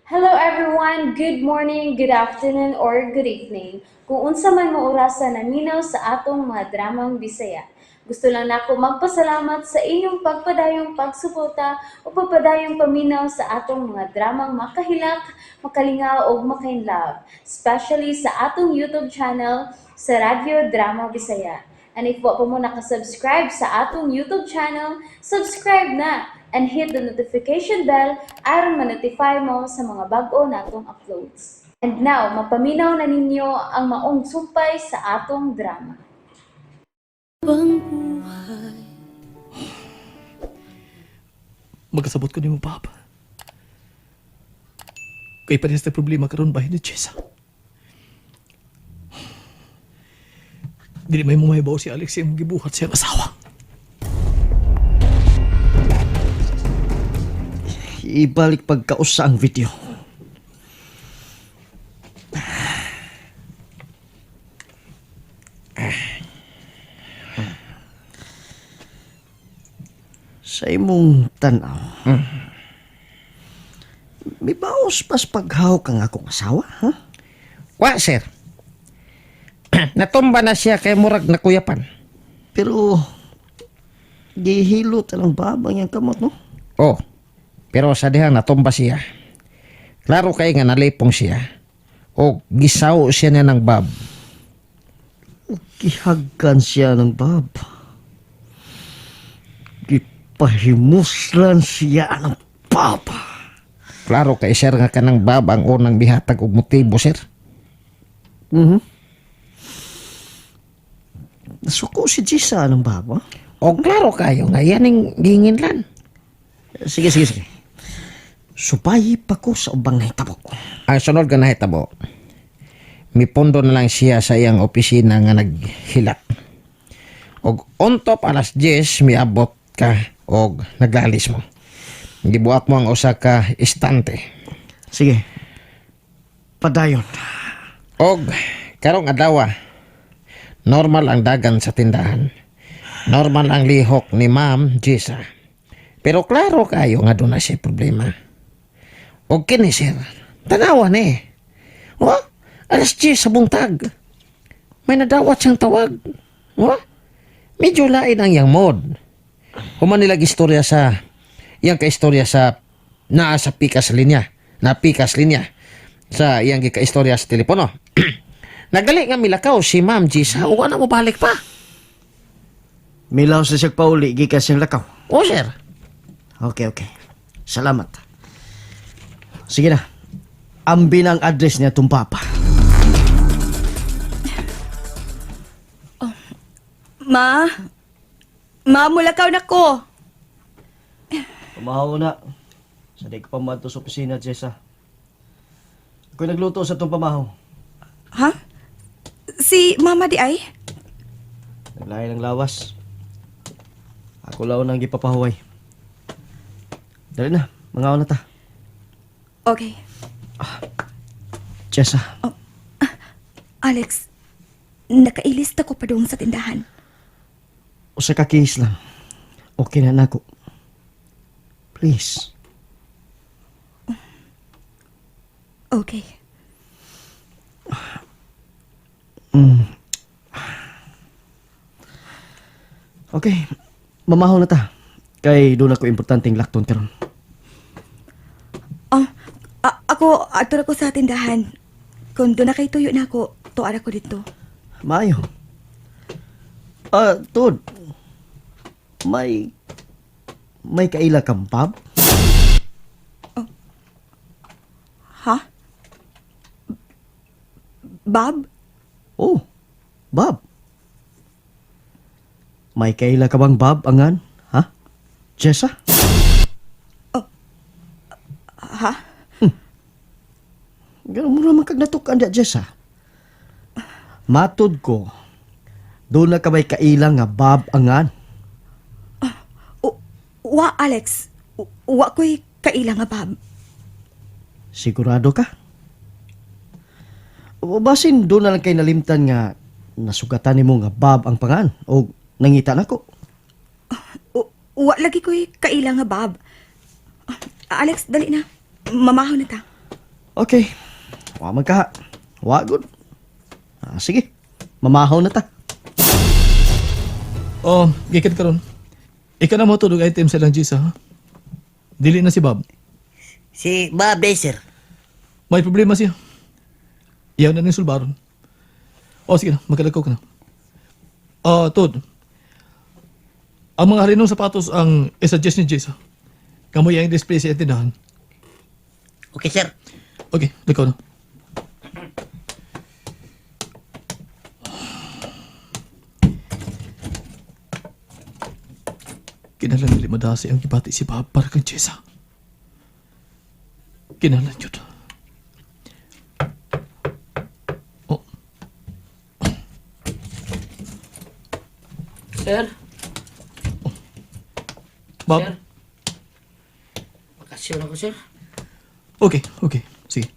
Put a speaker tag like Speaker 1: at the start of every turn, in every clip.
Speaker 1: Hello everyone, good morning, good afternoon, or good evening. Kung unsa man mo orasan naminaw sa atong mga dramang Bisaya. Gusto lang nako magpasalamat sa inyong pagpadayong pagsuporta o pagpadayong paminaw sa atong mga dramang makahilak, makalingaw o makainlove, especially sa atong YouTube channel sa Radyo Drama Bisaya. And if wa pa mo nakasubscribe sa atong YouTube channel, subscribe na and hit the notification bell aron ma-notify mo sa mga bag-o natong uploads. And now, mapaminaw na ninyo ang maong sumpay sa atong drama.
Speaker 2: Bang buhay.
Speaker 3: Magkasabot ko ni mo, Papa. Kay parehas na problema karon bahin ni Chesa. Dili may mumaybaw si Alex yung gibuhat siyang asawa.
Speaker 4: Ibalik pagkaus sa ang video. Sa imong tanaw, may baos pas paghaw kang akong asawa, ha?
Speaker 5: Wa, sir. Natumba na siya kay murag na kuyapan.
Speaker 4: Pero, gihilo talang babang yung kamot, no?
Speaker 5: Oh, pero sa dihang natumba siya. Klaro kay nga nalipong siya. O gisaw siya niya ng bab.
Speaker 4: Gihagkan siya ng bab. Gipahimuslan siya ng papa.
Speaker 5: Klaro kay sir nga kanang bab ang unang bihatag og motibo, sir.
Speaker 4: Nasuko si Jisa ng baba.
Speaker 5: O klaro kayo nga yaning ginginlan.
Speaker 4: Sige. Subayi pa ko sa ubang nahitabo.
Speaker 5: Ang sunod nga nahitabo, mipondo na lang siya sa iyang opisina nga naghilat. Og on top alas 10 miabot ka og naglalis mo. Gibuhat mo ang usa ka istante.
Speaker 4: Sige. Padayon.
Speaker 5: Og karong adlaw, normal ang dagan sa tindahan. Normal ang lihok ni Ma'am Jisa. Pero klaro kayo nga doon na siya problema. Og kini sir, tanawan alas 10 sa buntag. May nadawat siyang tawag. Medyo lain ang yang mod. Human nilag istorya sa iyang kaistorya sa naa sa pikas linya. Na pikas linya sa iyang gikaistorya sa telepono. Nagali nga milakaw si Ma'am Jisa o na mo balik pa.
Speaker 4: Milaw sa siya pauli, gikas yung lakaw.
Speaker 5: O sir.
Speaker 4: Okay. Salamat. Sige na. Ambin ang address niya itong papa.
Speaker 2: Ma? Ma, mulakaw na ko.
Speaker 4: Pamahaw na. Sa di ka pa mato sa opisina, Jessa. Ako'y nagluto sa itong pamahaw.
Speaker 2: Ha? Si Mama di ay?
Speaker 4: Naglayan ng lawas. Ako lao nang gipapahuway. Dali na, mangaw na ta.
Speaker 2: Okay.
Speaker 4: Jessa,
Speaker 2: Alex, nakailista ko pa doon sa tindahan.
Speaker 4: usa ka case lang. Okay na nako. Please.
Speaker 2: Okay.
Speaker 4: Okay, mamahaw na ta. Kay doon ako importanteng lakton karon.
Speaker 2: Ako, ato ko sa tindahan. Kung doon na kay tuyo na ako, tuwar ako dito.
Speaker 4: Maayo. Tod. May kaila kang pub?
Speaker 2: Ha? Bob?
Speaker 4: Oh, Bob. May kaila ka bang Bob angan? Ha? Jessa?
Speaker 2: Ha?
Speaker 4: Ganun mo naman kag natukan da, Jessa. Matod ko, doon na ka may kaila nga Bob angan.
Speaker 2: Wa, Alex. Wa ko'y kaila nga, Bob.
Speaker 4: Sigurado ka? O basin doon na lang kay nalimtan nga nasugatan ni mo nga Bob ang pangan o nangita na ko.
Speaker 2: Wa lagi ko'y kaila nga, Bob. Alex, dali na. Mamahaw na ta.
Speaker 4: Okay. Wa magka. Wa good. Sige. Mamahaw na ta.
Speaker 3: Oh, gikat karon. Ika na mo tulog item sa lang Jisa, ha? Dili na si Bob.
Speaker 6: Si Bob eh, sir.
Speaker 3: May problema siya. Iyaw na rin sulbaron. O sige na, magkalagaw ka na. Tod. Ang mga harinong sapatos ang isuggest ni Jisa. Kamoy ang display sa tindahan.
Speaker 6: Okay, sir.
Speaker 3: Okay, likaw na. Kinalan nila madasi ang gibati si Bob para kang Jessa. Kinalan yun. Oh,
Speaker 6: Sir?
Speaker 3: Bob.
Speaker 6: Sir? Makasyon ako, sir.
Speaker 3: Okay, okay. Sige.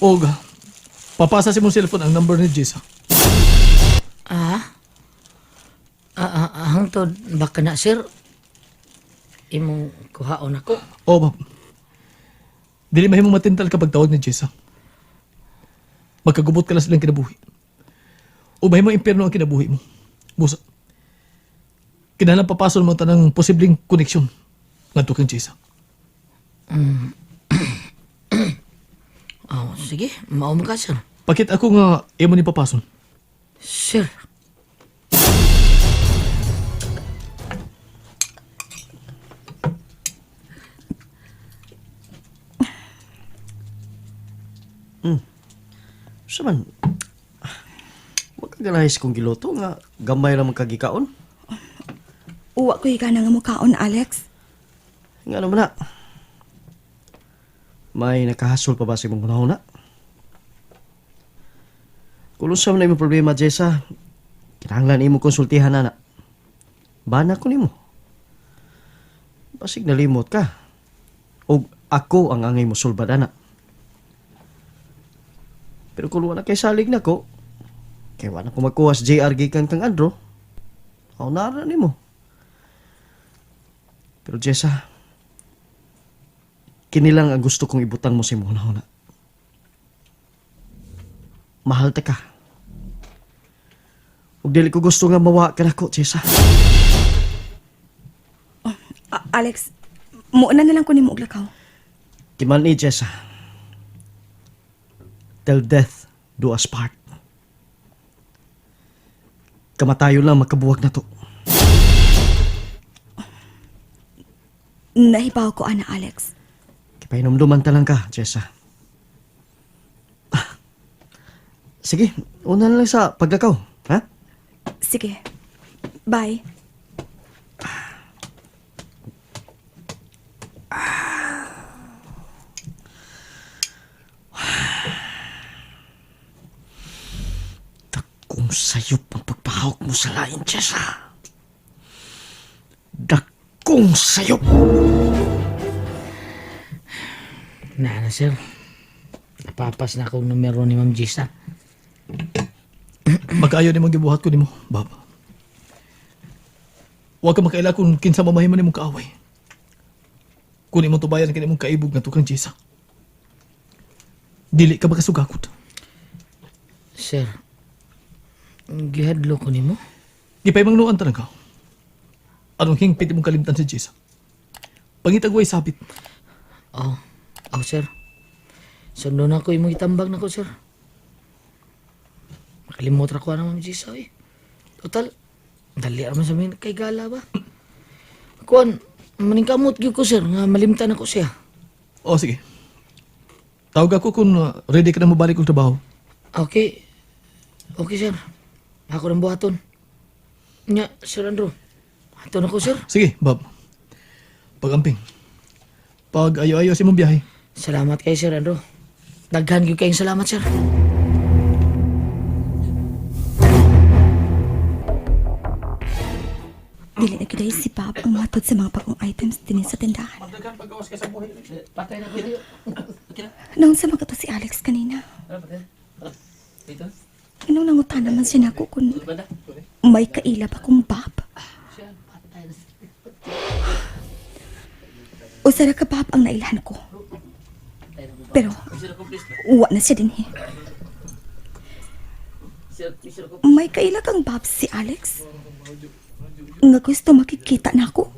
Speaker 3: Olga, papasa si mong cellphone ang number ni Jessa.
Speaker 6: Hangtod, baka na, sir. Imong kuhaon ako.
Speaker 3: Oh, Bob. Dili mahimong matintal kapag tawag ni Jessa. Magkagubot ka lang silang kinabuhi. O mahimong impyerno ang kinabuhi mo. Busa. Kinalang papasol mo tanang posibleng koneksyon ngadto kang Jessa.
Speaker 6: Sige, maum ka, sir.
Speaker 3: Pakit ako nga imo ni papason.
Speaker 6: Sir.
Speaker 4: Saman. Wa ka ganahis kong giluto nga gamay ra man kagikaon.
Speaker 2: Uwa ko ika na nga mukaon, Alex.
Speaker 4: Nga naman na. May nakahasol pa ba si mong hunahuna? Kung sa man na imong problema, Jessa, kinahanglan imo konsultihan na. Bana ko nimo. Basig nalimot ka. O ako ang angay mo sulbad, ana. Pero kung wala kay salig na ko, kaya wala ko magkuha sa JR gikan kang Andro, ako nara nimo. Pero Jessa, kinilang ang gusto kong ibutang mo sa imong hunahuna. Mahal ta ka. Ug dili ko gusto nga mawa ka nako, Jessa.
Speaker 2: Alex, muuna na lang ko ni mo uglakaw.
Speaker 4: Kiman ni Jessa. Till death do us part. Kamatayo lang makabuwag na to.
Speaker 2: Nahibaw ko, ana, Alex.
Speaker 4: Kipainomduman ta lang ka, Jessa. Sige, una na lang sa paglakaw, ha?
Speaker 2: Sige. Bye.
Speaker 4: Dakong sayop ang pagpahawak mo sa lain, Jessa. Dakong sayop!
Speaker 6: Na, sir. Napapas na akong numero ni Ma'am Jisa.
Speaker 3: Magkaayo ni mong gibuhat ko nimo, Bob. Huwag ka makaila kung kinsa mamahiman ni mong kaaway. Kung imong tubayan kini mong kaibog na tukang Jessa. Dili ka makasugakot.
Speaker 6: Sir, gihadlo ko nimo.
Speaker 3: Di pa'y mangnuan talaga. Anong hingpit mong kalimtan si Jessa? Pangitagway sabit.
Speaker 6: Sir. Sundo na ko imong itambag na ko, sir. Makalimot ra ko na Ma'am Jisa, eh. Total, dali raman sa mga kay gala ba? Kuan, maningkamot gyud ko, sir, nga malimtan ako siya.
Speaker 3: O sige. Tawag ako kung ready ka na mabalik kong trabaho.
Speaker 6: Okay. Okay, sir. Ako ng buhaton. Nya, Sir Andrew. Haton ako, sir.
Speaker 3: Sige, Bob. Pagamping. Pag ayo-ayo si mong biyahe.
Speaker 6: Salamat kay Sir Andrew. Daghan gyud kayong salamat, sir.
Speaker 2: Dili na gyud si Bob ang matod sa mga bagong items din sa tindahan.
Speaker 6: Patay na ko.
Speaker 2: Noon sa mga to si Alex kanina. Inong nangutan naman siya nako kung may kaila ba kung Bob. Usara ka Bob ang nailhan ko. Pero, uwa na siya din eh. May kaila kang Babs si Alex? Nga gusto makikita na ako?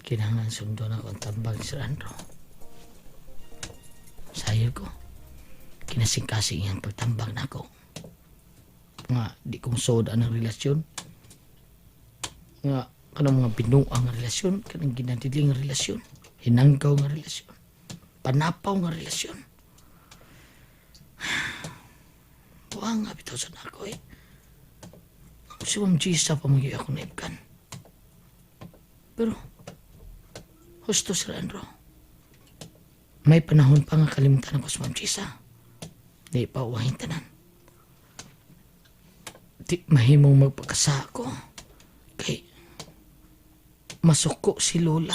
Speaker 6: Kinahanglan sundo na akong tambag ni Sir Andrew. Sayod ko, kinasing-kasing iyang pagtambag na ako. Nga, di ko masoda ng relasyon. Nga, kanang mga binuang nga relasyon, kanang ginadiling nga relasyon, hinanggaw nga relasyon, panapaw nga relasyon. Buwang nga bitaw sa nako eh. Si Ma'am Gisa pa magi ako naibkan. Pero, husto Sir Andrew, may panahon pa nga kalimutan ako sa Ma'am Gisa. Di pa uwahin tanan. Di mahimong magpakasa ako. Kay masuko si Lola.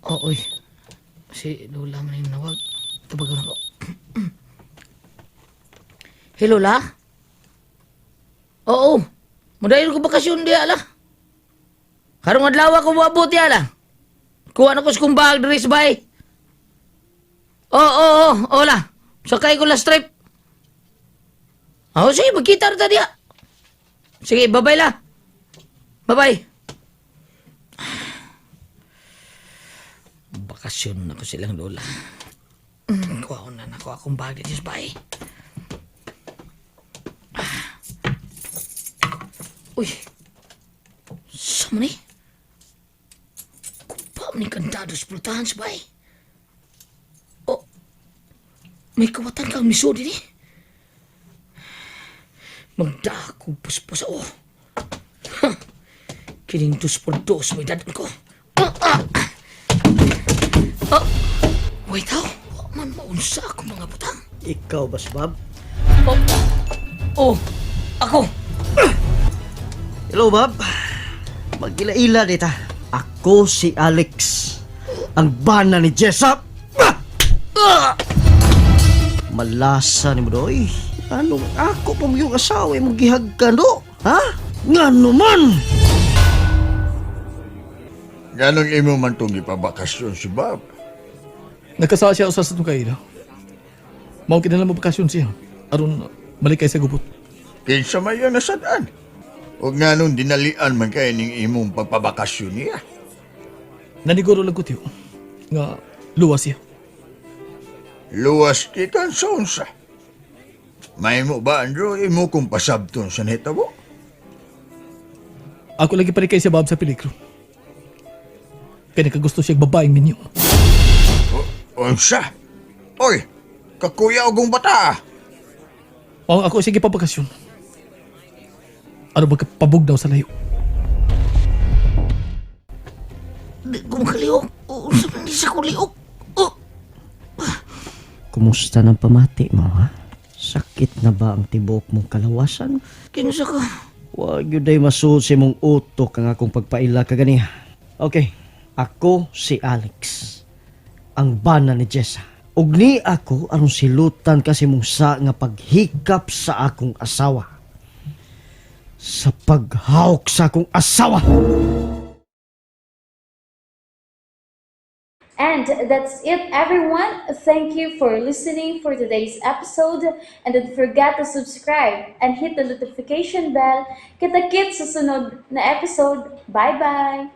Speaker 6: Oy. Si Lola man yung nawag. Tabagan ako. Hey Lola? Oo. Mudayon ko bakasyon di ala. Karong adlaw ako buabot di ala. Kuha na ko sa kumbahag diri sa bahay. Oo, la. Sakay ko last trip. Sige, magkita rin diya. Sige, bye-bye la. Bye-bye. Bakasyon na ko silang Lola. Kuha ko na nakuha akong bag dito sa bahay. Uy. Sama ni? Kupa ni kandado sa pultahan sa bahay. May kawatan kang miso din eh. Magdako puspos ako. Kining dos por dos may dadan ko. Wait how? Wa man maunsa ako mga butang.
Speaker 4: Ikaw ba, Bob?
Speaker 6: Ako.
Speaker 4: Hello, Bob. Magila-ila dita. Ako si Alex. Ang bana ni Jessup. Malasa ni mo doy. Anong ako pa mo yung asawa mong gihagkan do? Ha? Nga naman!
Speaker 7: Ganong imo man itong ipabakasyon si Bob.
Speaker 3: Nagkasa siya usas sa kaila. Mao kinahanglan mabakasyon siya. Aron malikay sa gubot.
Speaker 7: Kinsa man yan nasadaan. O nga nung dinalian man kayo ning imong pagpabakasyon niya.
Speaker 3: Naniguro lang ko tiyo. Nga luwas siya.
Speaker 7: Luwas kita sa unsa. May mo ba, Andrew, imo kong pasabton sa netabo?
Speaker 3: Ako lagi palikay siya Bob sa peligro. Kaya nakagusto siya babaeng ninyo.
Speaker 7: Unsa? Oy, kakuya ogong bata.
Speaker 3: O ako sige pabakasyon. Ano ba kapabog daw sa layo?
Speaker 6: Di ko makaliok. Sa man di sa kuliok.
Speaker 4: Kumusta ng pamati mo, ha? Sakit na ba ang tibok mong kalawasan?
Speaker 6: Kinusa ko.
Speaker 4: Huwag yun day masuot si mong utok ang akong pagpaila kaganiya. Okay, ako si Alex. Ang bana ni Jessa. Ug ni ako aron silutan kasi mong sa nga paghikap sa akong asawa. Sa paghawak sa akong asawa.
Speaker 1: And that's it, everyone. Thank you for listening for today's episode. And don't forget to subscribe and hit the notification bell. Kita-kits sa sunod na episode. Bye-bye!